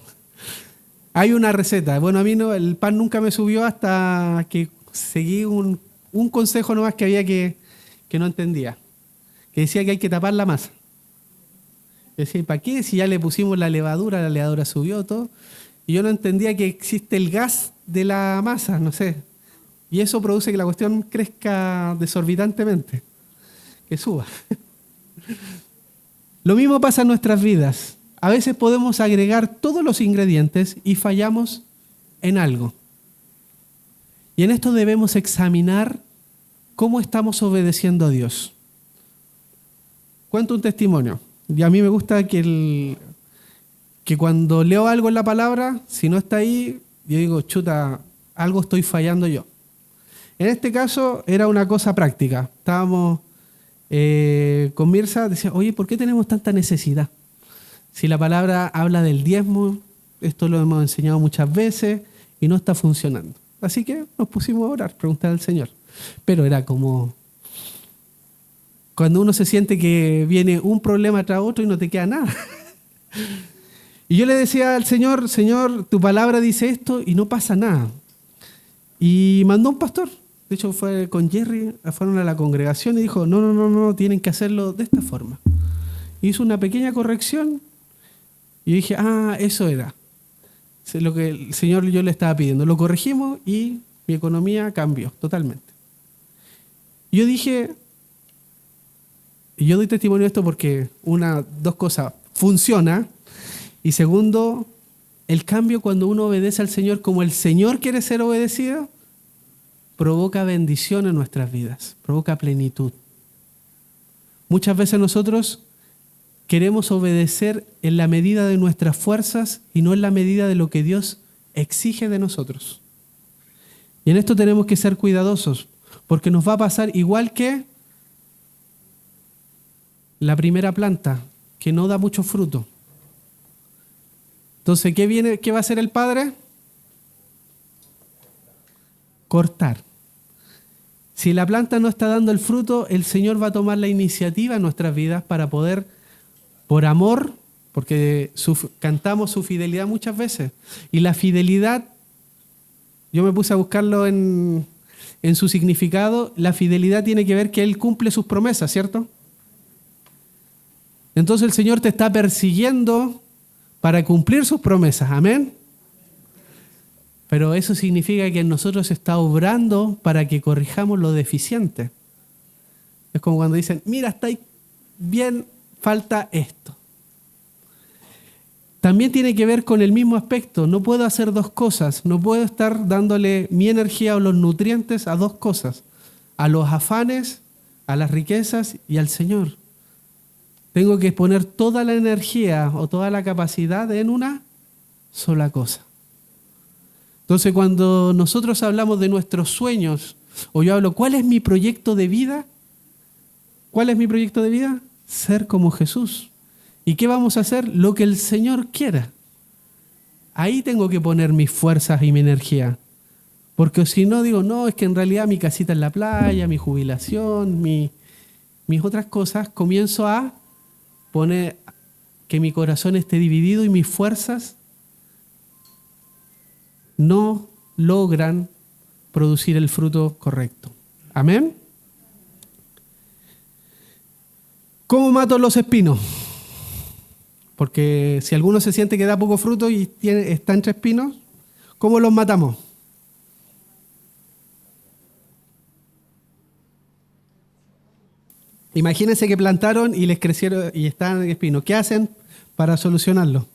Hay una receta. Bueno, a mí no, el pan nunca me subió hasta que seguí un consejo nomás que había que no entendía. Que decía que hay que tapar la masa. Decía, ¿para qué? Si ya le pusimos la levadura subió todo. Y yo no entendía que existe el gas de la masa, no sé. Y eso produce que la cuestión crezca desorbitantemente. Que suba. Lo mismo pasa en nuestras vidas. A veces podemos agregar todos los ingredientes y fallamos en algo. Y en esto debemos examinar cómo estamos obedeciendo a Dios. Cuento un testimonio. Y a mí me gusta que cuando leo algo en la palabra, si no está ahí, yo digo, chuta, algo estoy fallando yo. En este caso era una cosa práctica. Estábamos con Mirza, decía, oye, ¿por qué tenemos tanta necesidad? Si la palabra habla del diezmo, esto lo hemos enseñado muchas veces y no está funcionando. Así que nos pusimos a orar, preguntar al Señor. Pero era como cuando uno se siente que viene un problema tras otro y no te queda nada. Y yo le decía al Señor, Señor, tu palabra dice esto y no pasa nada. Y mandó un pastor. De hecho, fue con Jerry, fueron a la congregación y dijo, no, tienen que hacerlo de esta forma. Hizo una pequeña corrección y dije, eso era lo que el Señor yo le estaba pidiendo. Lo corregimos y mi economía cambió totalmente. Yo dije, y yo doy testimonio de esto porque dos cosas, funciona, y segundo, el cambio cuando uno obedece al Señor como el Señor quiere ser obedecido, provoca bendición en nuestras vidas, provoca plenitud. Muchas veces nosotros queremos obedecer en la medida de nuestras fuerzas y no en la medida de lo que Dios exige de nosotros. Y en esto tenemos que ser cuidadosos, porque nos va a pasar igual que la primera planta, que no da mucho fruto. Entonces, ¿qué va a hacer el Padre? Cortar. Si la planta no está dando el fruto, el Señor va a tomar la iniciativa en nuestras vidas para poder, por amor, porque cantamos su fidelidad muchas veces, y la fidelidad, yo me puse a buscarlo en su significado, la fidelidad tiene que ver que Él cumple sus promesas, ¿cierto? Entonces el Señor te está persiguiendo para cumplir sus promesas, ¿amén? Pero eso significa que en nosotros está obrando para que corrijamos lo deficiente. Es como cuando dicen, mira, está bien, falta esto. También tiene que ver con el mismo aspecto. No puedo hacer dos cosas. No puedo estar dándole mi energía o los nutrientes a dos cosas. A los afanes, a las riquezas y al Señor. Tengo que poner toda la energía o toda la capacidad en una sola cosa. Entonces, cuando nosotros hablamos de nuestros sueños, o yo hablo, ¿cuál es mi proyecto de vida? ¿Cuál es mi proyecto de vida? Ser como Jesús. ¿Y qué vamos a hacer? Lo que el Señor quiera. Ahí tengo que poner mis fuerzas y mi energía. Porque si no, digo, no, es que en realidad mi casita en la playa, mi jubilación, mis otras cosas, comienzo a poner que mi corazón esté dividido y mis fuerzas no logran producir el fruto correcto. ¿Amén? ¿Cómo mato los espinos? Porque si alguno se siente que da poco fruto y está entre espinos, ¿cómo los matamos? Imagínense que plantaron y les crecieron y están espinos. ¿Qué hacen para solucionarlo?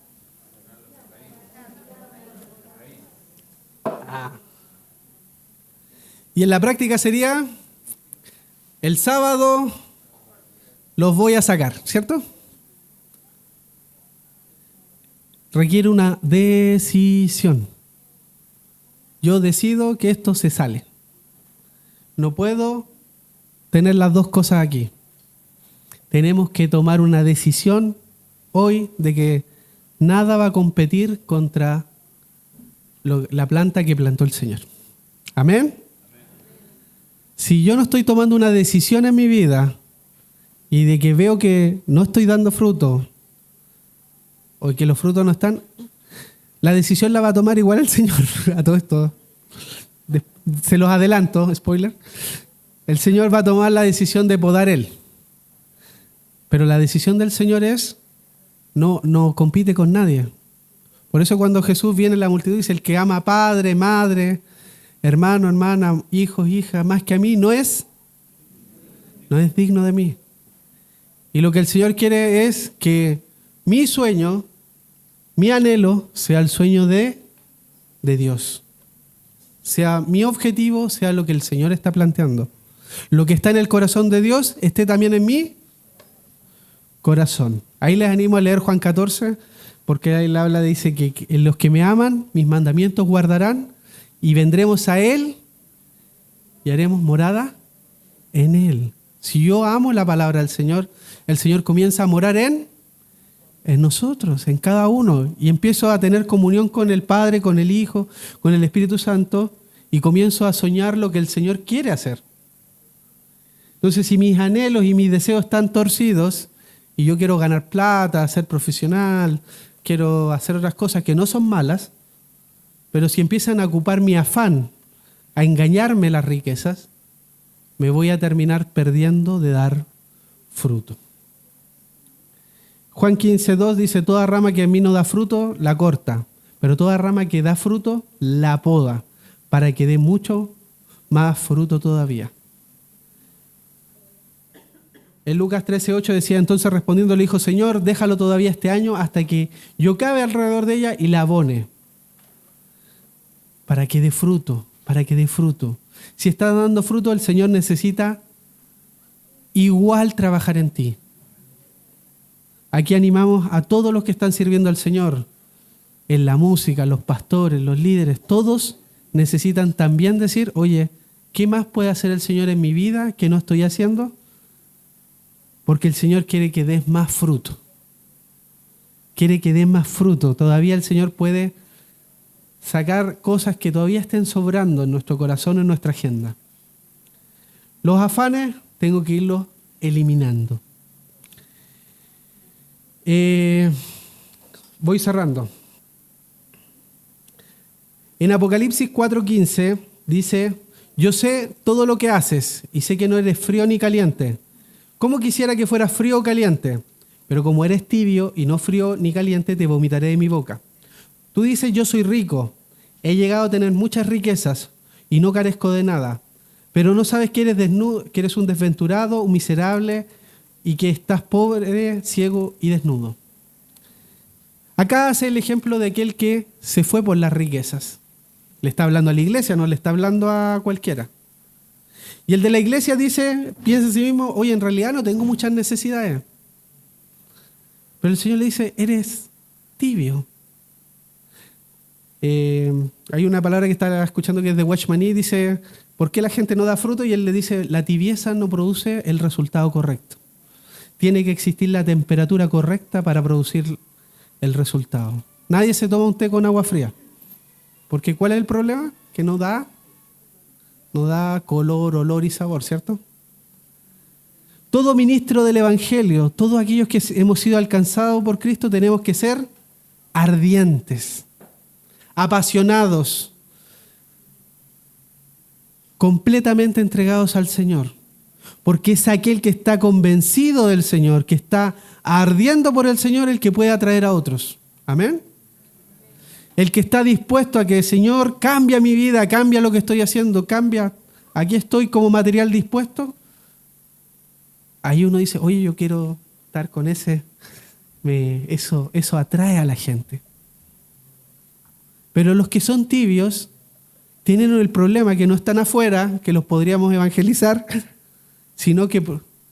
Y en la práctica sería, el sábado los voy a sacar, ¿cierto? Requiere una decisión. Yo decido que esto se sale. No puedo tener las dos cosas aquí. Tenemos que tomar una decisión hoy de que nada va a competir contra la planta que plantó el Señor. ¿Amén? Si yo no estoy tomando una decisión en mi vida y de que veo que no estoy dando fruto o que los frutos no están, la decisión la va a tomar igual el Señor a todo esto. se los adelanto, spoiler, el Señor va a tomar la decisión de podar Él. Pero la decisión del Señor es, no compite con nadie. Por eso cuando Jesús viene en la multitud dice, el que ama a padre, madre, hermano, hermana, hijos, hijas, más que a mí, no es digno de mí. Y lo que el Señor quiere es que mi sueño, mi anhelo, sea el sueño de Dios. Sea mi objetivo, sea lo que el Señor está planteando. Lo que está en el corazón de Dios esté también en mi corazón. Ahí les animo a leer Juan 14, porque ahí la habla, dice que los que me aman, mis mandamientos guardarán, y vendremos a Él y haremos morada en Él. Si yo amo la palabra del Señor, el Señor comienza a morar en nosotros, en cada uno, y empiezo a tener comunión con el Padre, con el Hijo, con el Espíritu Santo, y comienzo a soñar lo que el Señor quiere hacer. Entonces, si mis anhelos y mis deseos están torcidos, y yo quiero ganar plata, ser profesional, quiero hacer otras cosas que no son malas, pero si empiezan a ocupar mi afán, a engañarme las riquezas, me voy a terminar perdiendo de dar fruto. Juan 15:2 dice, toda rama que en mí no da fruto, la corta, pero toda rama que da fruto, la poda, para que dé mucho más fruto todavía. En Lucas 13:8 decía, entonces respondiendo le dijo, Señor, déjalo todavía este año hasta que yo cabe alrededor de ella y la abone. Para que dé fruto, para que dé fruto. Si está dando fruto, el Señor necesita igual trabajar en ti. Aquí animamos a todos los que están sirviendo al Señor, en la música, los pastores, los líderes, todos necesitan también decir, oye, ¿qué más puede hacer el Señor en mi vida que no estoy haciendo? Porque el Señor quiere que des más fruto. Quiere que des más fruto. Todavía el Señor puede sacar cosas que todavía estén sobrando en nuestro corazón, en nuestra agenda. Los afanes tengo que irlos eliminando. Voy cerrando. En Apocalipsis 4:15 dice, yo sé todo lo que haces y sé que no eres frío ni caliente. ¿Cómo quisiera que fueras frío o caliente? Pero como eres tibio y no frío ni caliente, te vomitaré de mi boca. Tú dices, yo soy rico, he llegado a tener muchas riquezas y no carezco de nada. Pero no sabes que eres desnudo, que eres un desventurado, un miserable y que estás pobre, ciego y desnudo. Acá hace el ejemplo de aquel que se fue por las riquezas. Le está hablando a la iglesia, no le está hablando a cualquiera. Y el de la iglesia dice, piensa en sí mismo, oye, en realidad no tengo muchas necesidades. Pero el Señor le dice, eres tibio. Hay una palabra que está escuchando que es de Watchman Nee, dice, ¿por qué la gente no da fruto? Y él le dice, la tibieza no produce el resultado correcto. Tiene que existir la temperatura correcta para producir el resultado. Nadie se toma un té con agua fría. Porque ¿cuál es el problema? Que no da color, olor y sabor, ¿cierto? Todo ministro del Evangelio, todos aquellos que hemos sido alcanzados por Cristo, tenemos que ser ardientes, apasionados, completamente entregados al Señor. Porque es aquel que está convencido del Señor, que está ardiendo por el Señor, el que puede atraer a otros. Amén. El que está dispuesto a que el Señor cambia mi vida, cambia lo que estoy haciendo, cambia, aquí estoy como material dispuesto. Ahí uno dice, oye, yo quiero estar con ese, eso atrae a la gente. Pero los que son tibios tienen el problema que no están afuera, que los podríamos evangelizar, sino que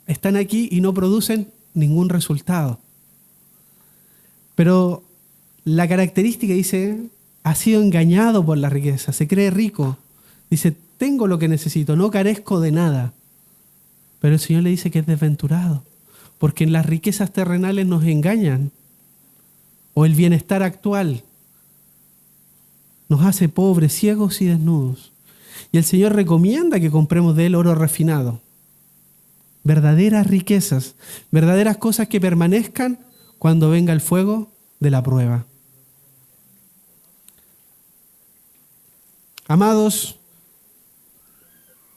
están aquí y no producen ningún resultado. Pero la característica dice, ha sido engañado por la riqueza, se cree rico. Dice, tengo lo que necesito, no carezco de nada. Pero el Señor le dice que es desventurado, porque en las riquezas terrenales nos engañan, o el bienestar actual nos hace pobres, ciegos y desnudos. Y el Señor recomienda que compremos de Él oro refinado. Verdaderas riquezas, verdaderas cosas que permanezcan cuando venga el fuego de la prueba. Amados,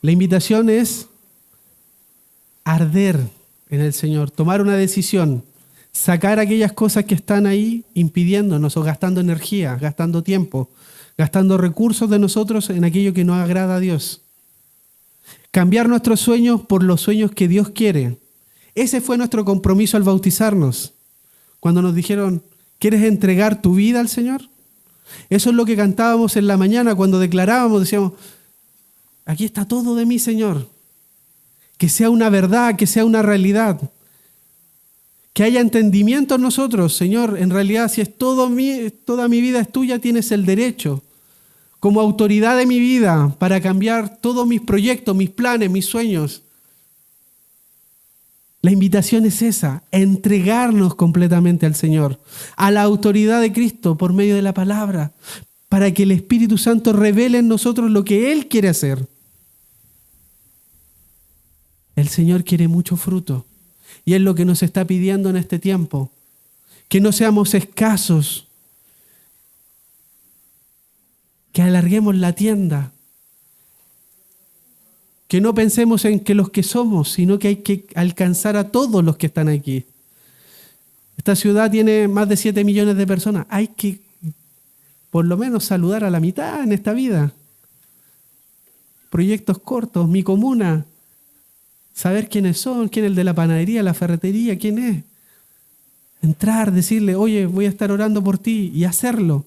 La invitación es arder en el Señor, tomar una decisión, sacar aquellas cosas que están ahí impidiéndonos o gastando energía, gastando tiempo, gastando recursos de nosotros en aquello que no agrada a Dios. Cambiar nuestros sueños por los sueños que Dios quiere. Ese fue nuestro compromiso al bautizarnos. Cuando nos dijeron, ¿quieres entregar tu vida al Señor? Eso es lo que cantábamos en la mañana cuando declarábamos, decíamos, aquí está todo de mí, Señor. Que sea una verdad, que sea una realidad. Que haya entendimiento en nosotros, Señor. En realidad, si es toda mi vida es tuya, tienes el derecho, como autoridad de mi vida, para cambiar todos mis proyectos, mis planes, mis sueños. La invitación es esa, entregarnos completamente al Señor, a la autoridad de Cristo por medio de la palabra, para que el Espíritu Santo revele en nosotros lo que Él quiere hacer. El Señor quiere mucho fruto y es lo que nos está pidiendo en este tiempo, que no seamos escasos, que alarguemos la tienda, que no pensemos en que los que somos, sino que hay que alcanzar a todos los que están aquí. Esta ciudad tiene más de 7 millones de personas. Hay que por lo menos saludar a la mitad en esta vida. Proyectos cortos, mi comuna, saber quiénes son, quién es el de la panadería, la ferretería, quién es. Entrar, decirle, oye, voy a estar orando por ti y hacerlo.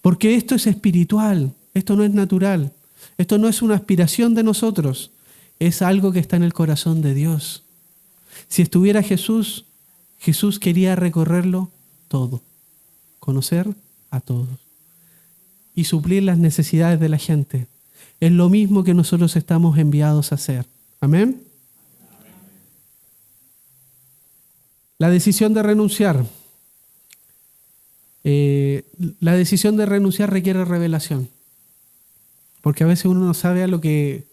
Porque esto es espiritual, esto no es natural. Esto no es una aspiración de nosotros, es algo que está en el corazón de Dios. Si estuviera Jesús, Jesús quería recorrerlo todo, conocer a todos y suplir las necesidades de la gente. Es lo mismo que nosotros estamos enviados a hacer. ¿Amén? La decisión de renunciar. La decisión de renunciar requiere revelación. Porque a veces uno no sabe a lo que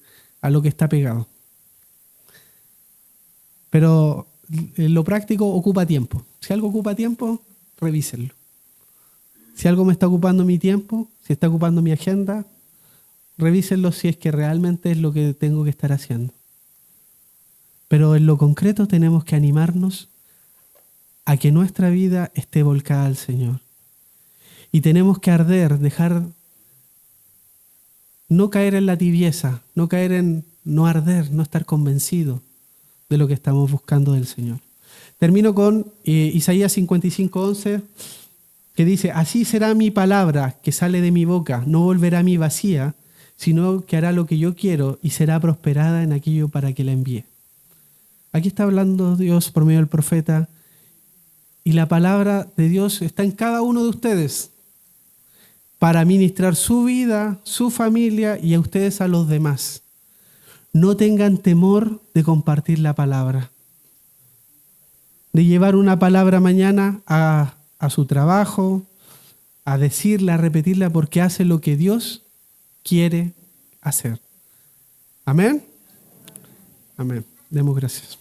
está pegado. Pero lo práctico ocupa tiempo. Si algo ocupa tiempo, revísenlo. Si algo me está ocupando mi tiempo, si está ocupando mi agenda, revísenlo si es que realmente es lo que tengo que estar haciendo. Pero en lo concreto tenemos que animarnos a que nuestra vida esté volcada al Señor. Y tenemos que arder, no caer en la tibieza, no caer en no arder, no estar convencido de lo que estamos buscando del Señor. Termino con Isaías 55:11, que dice, así será mi palabra que sale de mi boca, no volverá a mí vacía, sino que hará lo que yo quiero y será prosperada en aquello para que la envíe. Aquí está hablando Dios por medio del profeta y la palabra de Dios está en cada uno de ustedes, para ministrar su vida, su familia y a ustedes a los demás. No tengan temor de compartir la palabra, de llevar una palabra mañana a su trabajo, a decirla, a repetirla, porque hace lo que Dios quiere hacer. ¿Amén? Amén. Demos gracias.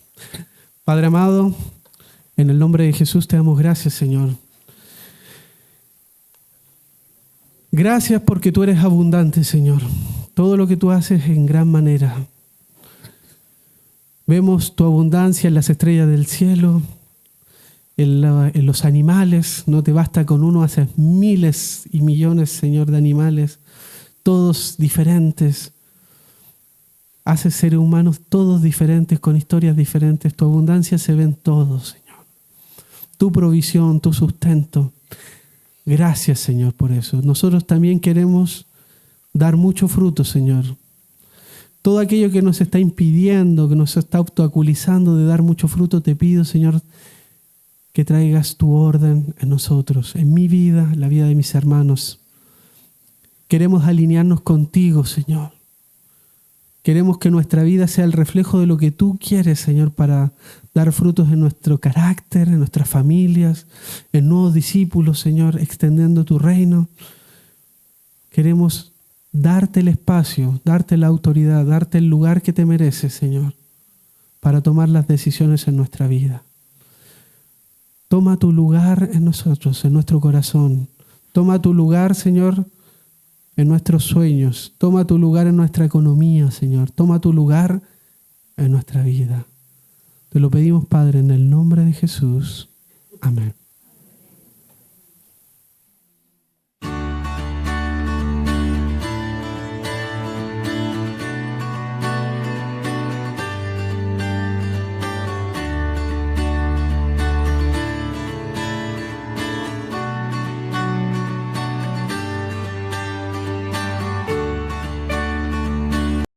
Padre amado, en el nombre de Jesús te damos gracias, Señor. Gracias porque tú eres abundante, Señor. Todo lo que tú haces en gran manera. Vemos tu abundancia en las estrellas del cielo, en los animales. No te basta con uno, haces miles y millones, Señor, de animales, todos diferentes. Haces seres humanos todos diferentes, con historias diferentes. Tu abundancia se ve en todos, Señor. Tu provisión, tu sustento. Gracias, Señor, por eso. Nosotros también queremos dar mucho fruto, Señor. Todo aquello que nos está impidiendo, que nos está obstaculizando de dar mucho fruto, te pido, Señor, que traigas tu orden en nosotros, en mi vida, en la vida de mis hermanos. Queremos alinearnos contigo, Señor. Queremos que nuestra vida sea el reflejo de lo que tú quieres, Señor, para dar frutos en nuestro carácter, en nuestras familias, en nuevos discípulos, Señor, extendiendo tu reino. Queremos darte el espacio, darte la autoridad, darte el lugar que te mereces, Señor, para tomar las decisiones en nuestra vida. Toma tu lugar en nosotros, en nuestro corazón. Toma tu lugar, Señor, en nuestros sueños. Toma tu lugar en nuestra economía, Señor. Toma tu lugar en nuestra vida. Te lo pedimos, Padre, en el nombre de Jesús. Amén.